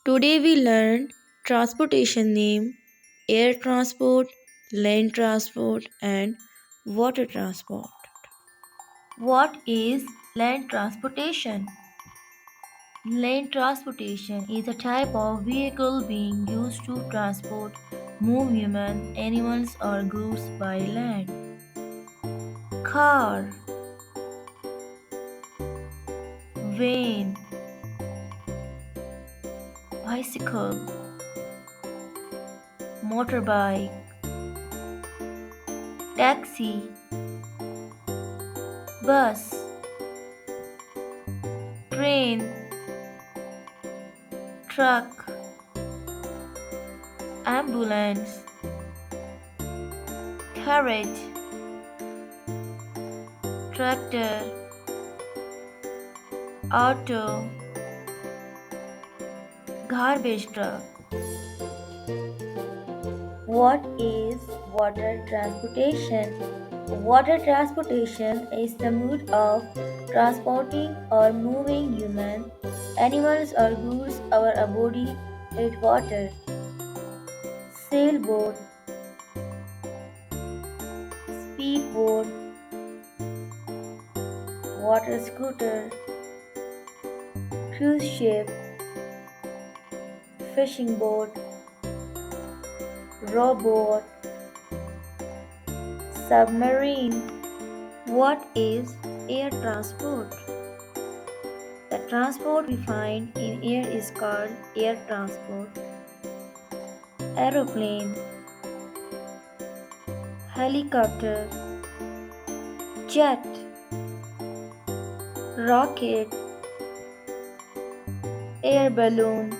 Today we learn transportation name, air transport, land transport and water transport. What is land transportation? Land transportation is a type of vehicle being used to transport, move human, animals or goods by land. Car, van, bicycle, motorbike, taxi, bus, train, truck, ambulance, carriage, tractor, auto, garbage truck. What is water transportation? Water transportation is the mode of transporting or moving human, animals or goods over a body with water. Sailboat, speedboat, water scooter, cruise ship, fishing boat, rowboat, submarine. What is air transport? The transport we find in air is called air transport. Aeroplane, helicopter, jet, rocket, air balloon,